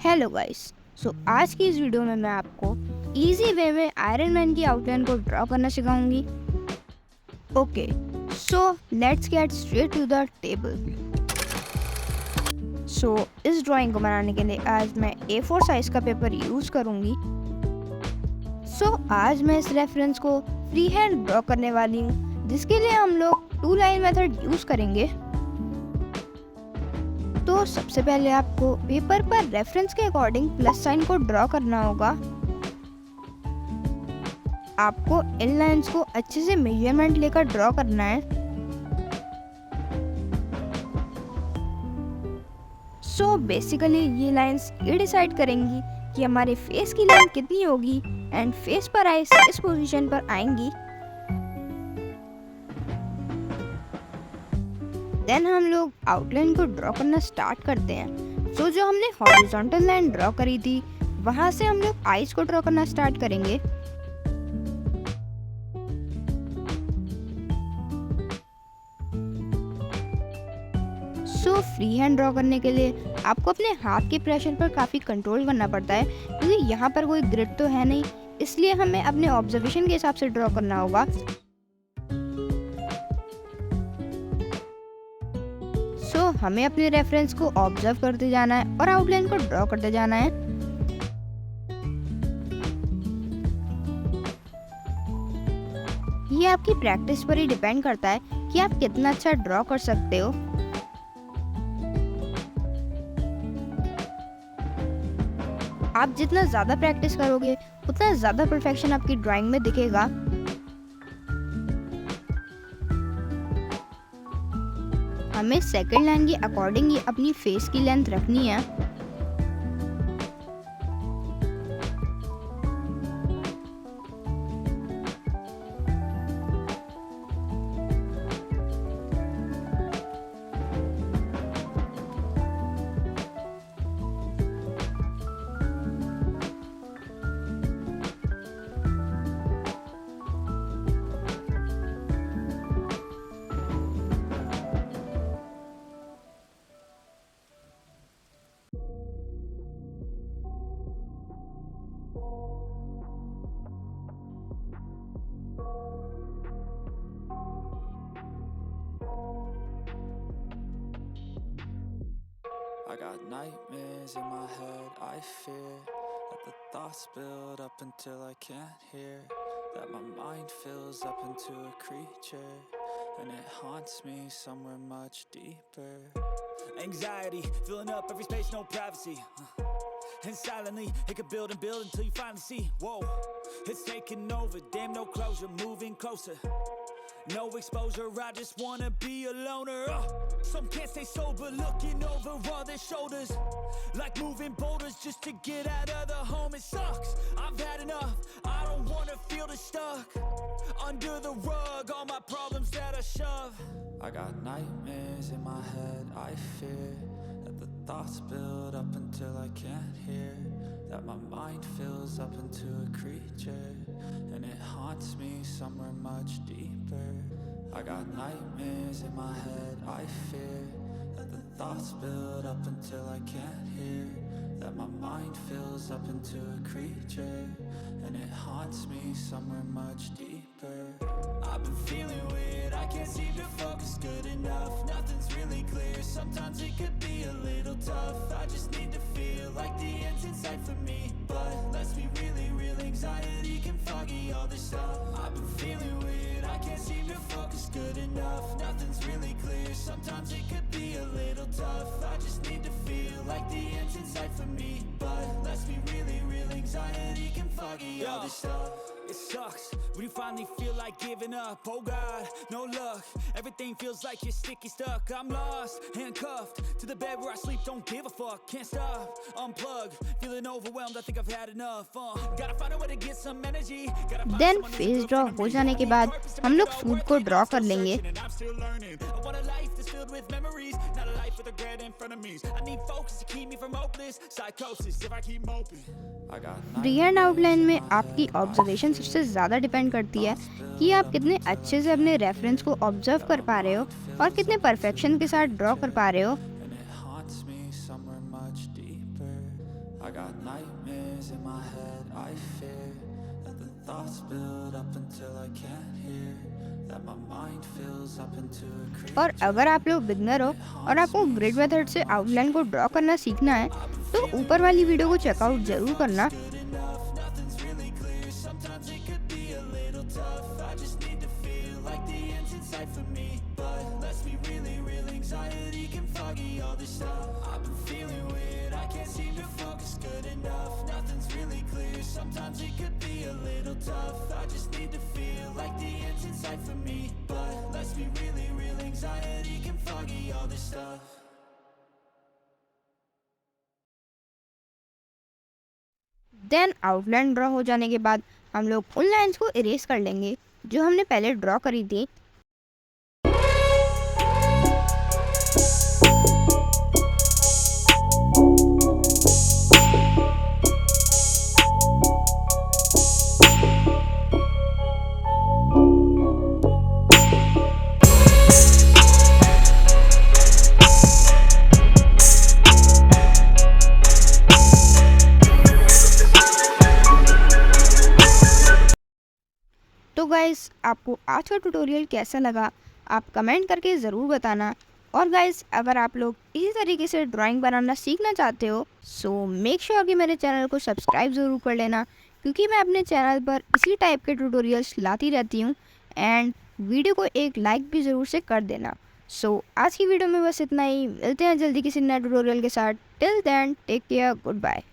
Hello guys. आज की इस वीडियो में मैं आपको इजी वे में आयरन मैन की आउटलाइन को ड्रॉ करना सिखाऊंगी। Okay, so let's get straight to the table. इस ड्राइंग को बनाने के लिए आज मैं A4 साइज का पेपर यूज करूंगी। आज मैं इस रेफरेंस को फ्री हैंड ड्रॉ करने वाली हूँ, जिसके लिए हम लोग 2 लाइन मेथड यूज करेंगे। तो सबसे पहले आपको पेपर पर रेफरेंस के अकॉर्डिंग प्लस साइन को ड्रॉ करना होगा। आपको इन लाइंस को अच्छे से मेजरमेंट लेकर ड्रॉ करना है। बेसिकली ये लाइंस ये डिसाइड करेंगी कि हमारे फेस की लेंथ कितनी होगी एंड फेस पर आइज इस पोजीशन पर आएंगी। देन हम लोग आउटलाइन को ड्रॉ करना स्टार्ट करते हैं। जो हमने हॉरिजॉन्टल लाइन ड्रॉ करी थी, वहां से हम लोग आइज को ड्रॉ करना स्टार्ट करेंगे। फ्री हैंड ड्रॉ करने के लिए आपको अपने हाथ के प्रेशर पर काफी कंट्रोल करना पड़ता है, क्योंकि यहाँ पर कोई ग्रिप तो है नहीं, इसलिए हमें अपने ऑब्जर्वेशन के हिसाब से ड्रॉ करना होगा। हमें अपने रेफरेंस को ऑब्जर्व करते जाना है और आउटलाइन को ड्रॉ करते जाना है। ये आपकी प्रैक्टिस पर ही डिपेंड करता है कि आप कितना अच्छा ड्रॉ कर सकते हो। आप जितना ज्यादा प्रैक्टिस करोगे, उतना ज्यादा परफेक्शन आपकी ड्राइंग में दिखेगा। हमें सेकंड लाइन के अकॉर्डिंग ही अपनी फेस की लेंथ रखनी है। I got nightmares in my head, I fear that the thoughts build up until I can't hear, that my mind fills up into a creature, and it haunts me somewhere much deeper. Anxiety, filling up every space, no privacy, and silently, it could build and build until you finally see, whoa, it's taking over, damn no closure, moving closer. No exposure, I just wanna be a loner. Some can't stay sober, looking over all their shoulders, like moving boulders just to get out of the home. It sucks, I've had enough, I don't wanna feel the stuck under the rug, all my problems that I shove. I got nightmares in my head, I fear that the thoughts build up until I can't hear, that my mind fills up into a creature, and it haunts me somewhere much deeper. I got nightmares in my head, I fear that the thoughts build up until I can't hear, that my mind fills up into a creature, and it haunts me somewhere much deeper. I've been feeling weird, I can't seem to focus good enough, nothing's really clear, sometimes it could be a little tough, I just need to feel like the end's in sight for me, but let's be really real, anxiety can foggy all this stuff. I've been feeling weird, I can't seem to focus good enough, nothing's really clear, sometimes it could be a little tough, I just need to feel like the end's in sight for me, but let's be really real, anxiety can foggy all this stuff. It sucks when you finally feel like giving up. Oh God, no luck. Everything feels like you're sticky stuck. I'm lost, handcuffed to the bed where I sleep. Don't give a fuck. Can't stop. Unplug. Feeling overwhelmed. I think I've had enough. Gotta find a way to get some energy. Then face draw हो जाने के बाद हम लोग suit को draw कर लेंगे। Free hand outline में आपकी ऑब्जर्वेशन सबसे ज़्यादा डिपेंड करती है कि आप कितने अच्छे से अपने रेफरेंस को ऑब्जर्व कर पा रहे हो और कितने परफेक्शन के साथ ड्रॉ कर पा रहे हो। I got nightmares in my head, I fear that the thoughts build up until I can't hear, that my mind fills up into a और creature, अगर आप लोग बिगनर हो and it और haunts आपको me ग्रिड so मेथड से much. Outline को draw करना सीखना है तो ऊपर वाली वीडियो को चेकआउट जरूर करना। Good enough, nothing's really clear. Sometimes it could be a little tough. I just need to feel like the end's in sight for me. But let's be really real, anxiety can foggy all this stuff. I've been feeling weird, I can't seem to focus good enough. Nothing's really clear, sometimes it could be a little tough. I just need to feel like the end's in sight for me. But let's be really real, anxiety can foggy all this stuff. Then outline draw हो जाने के बाद हम लोग उन lines को erase कर लेंगे जो हमने पहले ड्रॉ करी थी। तो गाइस आपको आज का ट्यूटोरियल कैसा लगा आप कमेंट करके ज़रूर बताना। और गाइस अगर आप लोग इसी तरीके से ड्राइंग बनाना सीखना चाहते हो सो मेक श्योर कि मेरे चैनल को सब्सक्राइब ज़रूर कर लेना क्योंकि मैं अपने चैनल पर इसी टाइप के ट्यूटोरियल्स लाती रहती हूँ। एंड वीडियो को एक लाइक भी ज़रूर से कर देना। सो आज की वीडियो में बस इतना ही, मिलते हैं जल्दी किसी नए ट्यूटोरियल के साथ। Till then take care, good bye.